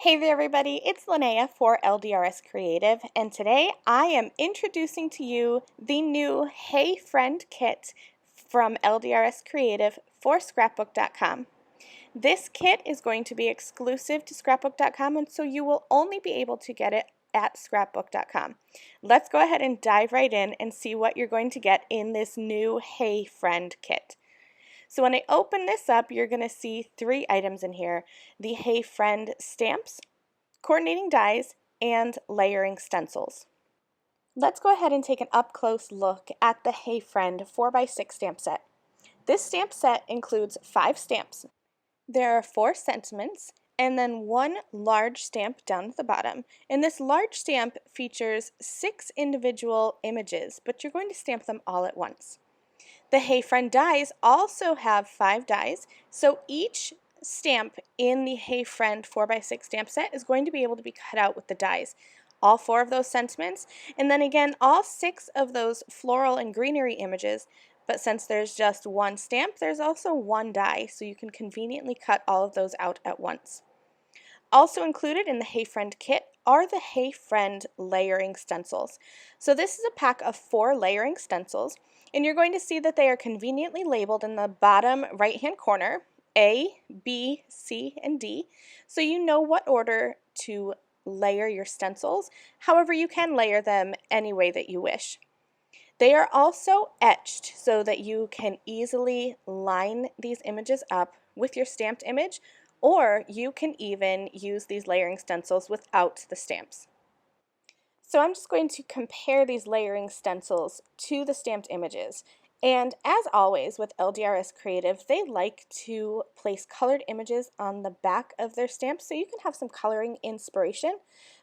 Hey there everybody, it's Lynnea for LDRS Creative, and today I am introducing to you the new Hey Friend kit from LDRS Creative for scrapbook.com. This kit is going to be exclusive to scrapbook.com, and so you will only be able to get it at scrapbook.com. Let's go ahead and dive right in and see what you're going to get in this new Hey Friend kit. So when I open this up, you're going to see three items in here: the Hey Friend stamps, coordinating dies, and layering stencils. Let's go ahead and take an up-close look at the Hey Friend 4x6 stamp set. This stamp set includes 5 stamps. There are 4 sentiments and then 1 large stamp down at the bottom. And this large stamp features 6 individual images, but you're going to stamp them all at once. The Hey Friend dies also have 5 dies, so each stamp in the Hey Friend 4x6 stamp set is going to be able to be cut out with the dies. All 4 of those sentiments, and then again all 6 of those floral and greenery images, but since there's just 1 stamp, there's also 1 die, so you can conveniently cut all of those out at once. Also included in the Hey Friend kit are the Hey Friend layering stencils. So this is a pack of 4 layering stencils, and you're going to see that they are conveniently labeled in the bottom right-hand corner, A, B, C, and D, so you know what order to layer your stencils. However, you can layer them any way that you wish. They are also etched so that you can easily line these images up with your stamped image, or you can even use these layering stencils without the stamps. So I'm just going to compare these layering stencils to the stamped images. And as always with LDRS Creative, they like to place colored images on the back of their stamps so you can have some coloring inspiration.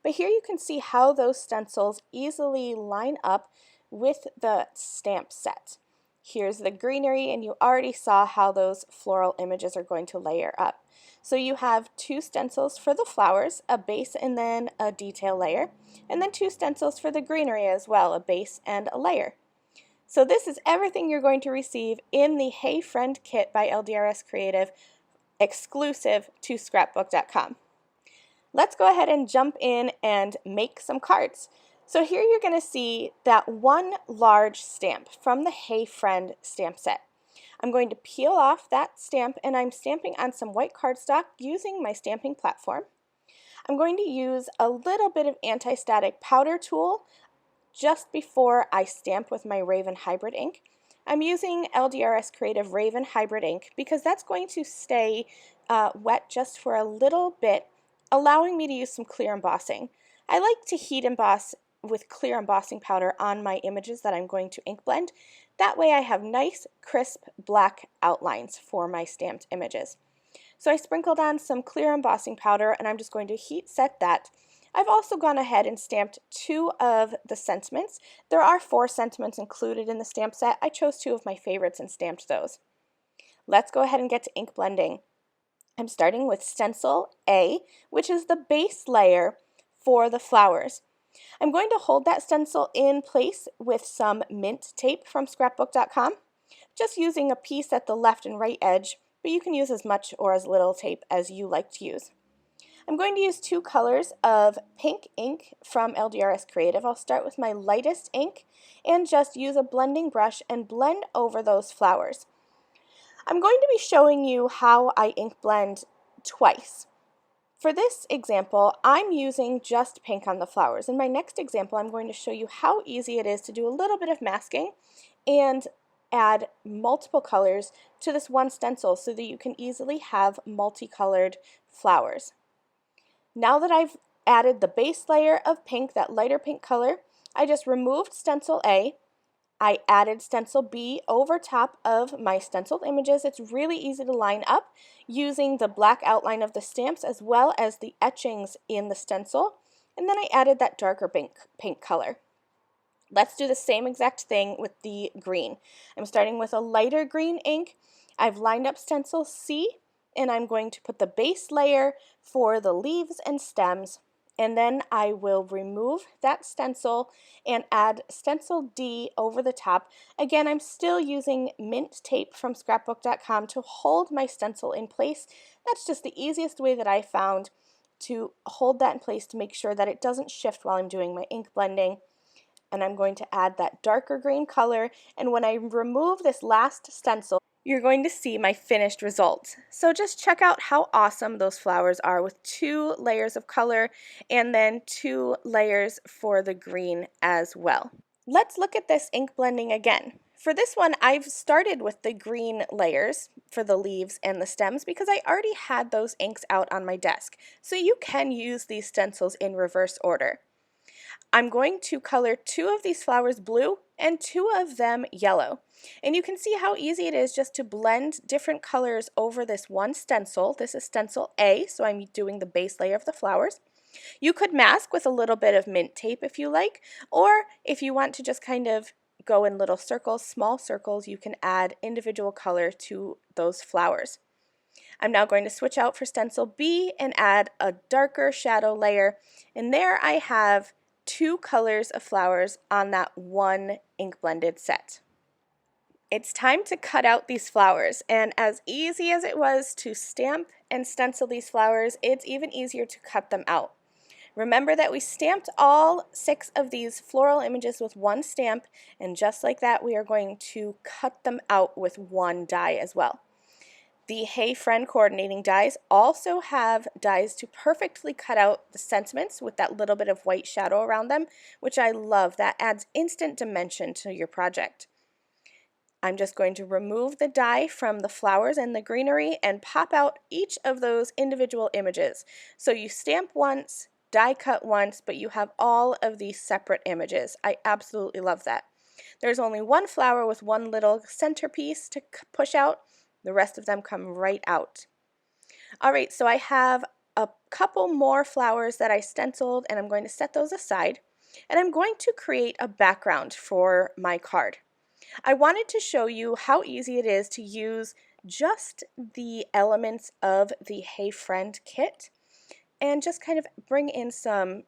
But here you can see how those stencils easily line up with the stamp set. Here's the greenery, and you already saw how those floral images are going to layer up. So you have 2 stencils for the flowers, a base and then a detail layer, and then 2 stencils for the greenery as well, a base and a layer. So this is everything you're going to receive in the Hey Friend kit by LDRS Creative, exclusive to scrapbook.com. Let's go ahead and jump in and make some cards. So here you're going to see that 1 large stamp from the Hey Friend stamp set. I'm going to peel off that stamp, and I'm stamping on some white cardstock using my stamping platform. I'm going to use a little bit of anti-static powder tool just before I stamp with my Raven Hybrid ink. I'm using LDRS Creative Raven Hybrid ink because that's going to stay wet just for a little bit, allowing me to use some clear embossing. I like to heat emboss with clear embossing powder on my images that I'm going to ink blend. That way I have nice, crisp, black outlines for my stamped images. So I sprinkled on some clear embossing powder, and I'm just going to heat set that. I've also gone ahead and stamped 2 of the sentiments. There are 4 sentiments included in the stamp set. I chose 2 of my favorites and stamped those. Let's go ahead and get to ink blending. I'm starting with stencil A, which is the base layer for the flowers. I'm going to hold that stencil in place with some mint tape from scrapbook.com, just using a piece at the left and right edge, but you can use as much or as little tape as you like to use. I'm going to use 2 colors of pink ink from LDRS Creative. I'll start with my lightest ink and just use a blending brush and blend over those flowers. I'm going to be showing you how I ink blend twice. For this example, I'm using just pink on the flowers. In my next example, I'm going to show you how easy it is to do a little bit of masking and add multiple colors to this one stencil so that you can easily have multicolored flowers. Now that I've added the base layer of pink, that lighter pink color, I just removed stencil A. I added stencil B over top of my stenciled images. It's really easy to line up using the black outline of the stamps as well as the etchings in the stencil. And then I added that darker pink color. Let's do the same exact thing with the green. I'm starting with a lighter green ink. I've lined up stencil C, and I'm going to put the base layer for the leaves and stems, and then I will remove that stencil and add stencil D over the top. Again, I'm still using mint tape from scrapbook.com to hold my stencil in place. That's just the easiest way that I found to hold that in place to make sure that it doesn't shift while I'm doing my ink blending. And I'm going to add that darker green color, and when I remove this last stencil, you're going to see my finished result. So just check out how awesome those flowers are with 2 layers of color and then 2 layers for the green as well. Let's look at this ink blending again. For this one, I've started with the green layers for the leaves and the stems because I already had those inks out on my desk. So you can use these stencils in reverse order. I'm going to color 2 of these flowers blue and 2 of them yellow. And you can see how easy it is just to blend different colors over this one stencil. This is stencil A, so I'm doing the base layer of the flowers. You could mask with a little bit of mint tape if you like, or if you want to just kind of go in little circles, small circles, you can add individual color to those flowers. I'm now going to switch out for stencil B and add a darker shadow layer, and there I have 2 colors of flowers on that one ink blended set. It's time to cut out these flowers, and as easy as it was to stamp and stencil these flowers, it's even easier to cut them out. Remember that we stamped all 6 of these floral images with one stamp, and just like that we are going to cut them out with one die as well. The Hey Friend coordinating dies also have dies to perfectly cut out the sentiments with that little bit of white shadow around them, which I love. That adds instant dimension to your project. I'm just going to remove the die from the flowers and the greenery and pop out each of those individual images. So you stamp once, die cut once, but you have all of these separate images. I absolutely love that. There's only one flower with one little centerpiece to push out. The rest of them come right out. Alright, so I have a couple more flowers that I stenciled, and I'm going to set those aside. And I'm going to create a background for my card. I wanted to show you how easy it is to use just the elements of the Hey Friend kit and just kind of bring in some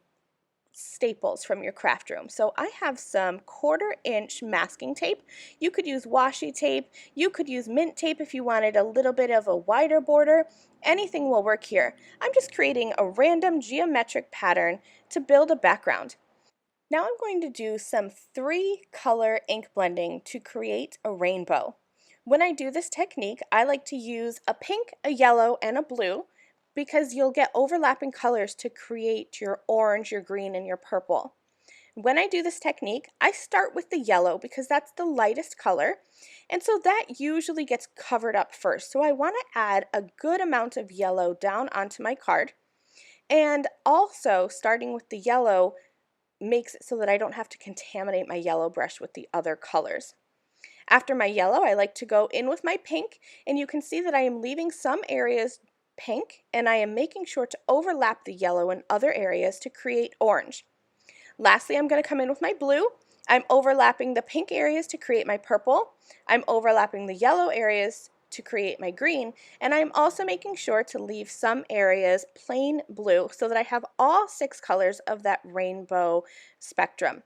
staples from your craft room. So I have some 1/4-inch masking tape. You could use washi tape, you could use mint tape if you wanted a little bit of a wider border. Anything will work here. I'm just creating a random geometric pattern to build a background. Now I'm going to do some 3-color ink blending to create a rainbow. When I do this technique, I like to use a pink, a yellow, and a blue because you'll get overlapping colors to create your orange, your green, and your purple. When I do this technique, I start with the yellow because that's the lightest color, and so that usually gets covered up first. So I want to add a good amount of yellow down onto my card, and also starting with the yellow makes it so that I don't have to contaminate my yellow brush with the other colors. After my yellow, I like to go in with my pink, and you can see that I am leaving some areas pink, and I am making sure to overlap the yellow in other areas to create orange. Lastly, I'm going to come in with my blue. I'm overlapping the pink areas to create my purple. I'm overlapping the yellow areas to create my green, and I'm also making sure to leave some areas plain blue so that I have all 6 colors of that rainbow spectrum.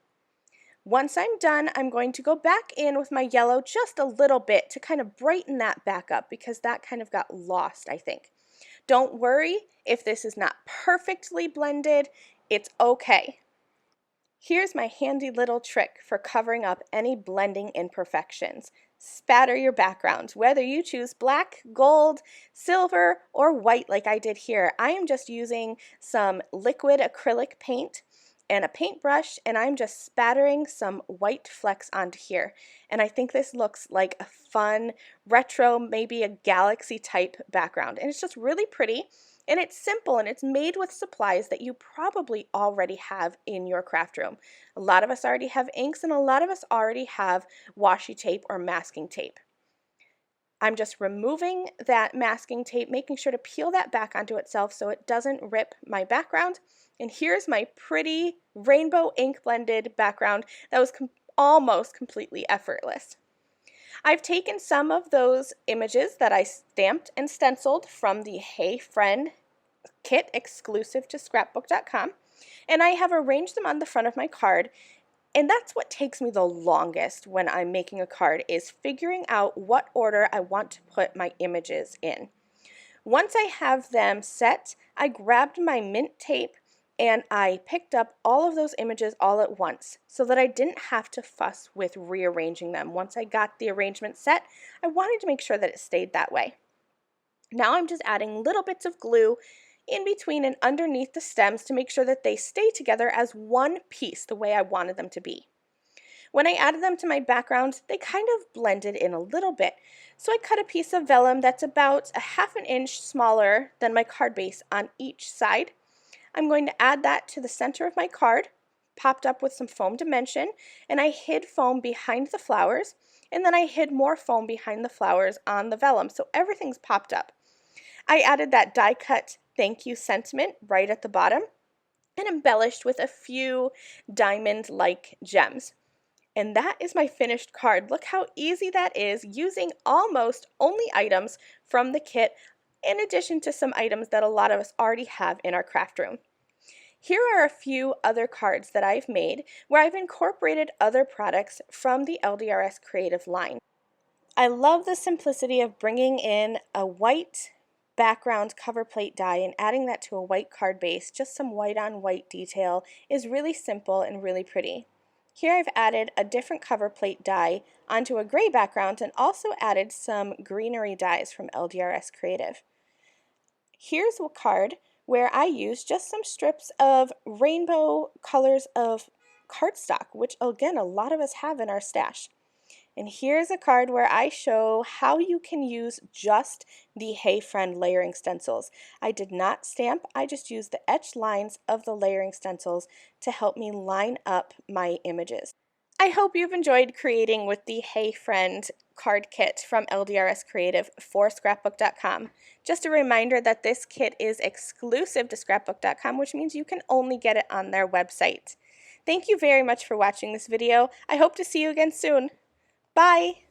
Once I'm done, I'm going to go back in with my yellow just a little bit to kind of brighten that back up because that kind of got lost, I think. Don't worry if this is not perfectly blended, it's okay. Here's my handy little trick for covering up any blending imperfections. Spatter your background, whether you choose black, gold, silver, or white like I did here. I am just using some liquid acrylic paint and a paintbrush, and I'm just spattering some white flecks onto here. And I think this looks like a fun, retro, maybe a galaxy type background. And it's just really pretty, and it's simple, and it's made with supplies that you probably already have in your craft room. A lot of us already have inks, and a lot of us already have washi tape or masking tape. I'm just removing that masking tape, making sure to peel that back onto itself so it doesn't rip my background. And here's my pretty rainbow ink blended background that was almost completely effortless. I've taken some of those images that I stamped and stenciled from the Hey Friend kit exclusive to scrapbook.com, and I have arranged them on the front of my card. And that's what takes me the longest when I'm making a card, is figuring out what order I want to put my images in. Once I have them set, I grabbed my mint tape and I picked up all of those images all at once so that I didn't have to fuss with rearranging them. Once I got the arrangement set, I wanted to make sure that it stayed that way. Now I'm just adding little bits of glue in between and underneath the stems to make sure that they stay together as one piece the way I wanted them to be. When I added them to my background, they kind of blended in a little bit. So I cut a piece of vellum that's about 1/2 inch smaller than my card base on each side. I'm going to add that to the center of my card, popped up with some foam dimension, and I hid foam behind the flowers, and then I hid more foam behind the flowers on the vellum, so everything's popped up. I added that die cut thank you sentiment right at the bottom and embellished with a few diamond-like gems. And that is my finished card. Look how easy that is, using almost only items from the kit in addition to some items that a lot of us already have in our craft room. Here are a few other cards that I've made where I've incorporated other products from the LDRS Creative line. I love the simplicity of bringing in a white background cover plate die and adding that to a white card base. Just some white on white detail is really simple and really pretty. Here I've added a different cover plate die onto a gray background and also added some greenery dies from LDRS Creative. Here's a card where I used just some strips of rainbow colors of cardstock, which again a lot of us have in our stash. And here's a card where I show how you can use just the Hey Friend layering stencils. I did not stamp, I just used the etched lines of the layering stencils to help me line up my images. I hope you've enjoyed creating with the Hey Friend card kit from LDRS Creative for scrapbook.com. Just a reminder that this kit is exclusive to scrapbook.com, which means you can only get it on their website. Thank you very much for watching this video. I hope to see you again soon. Bye!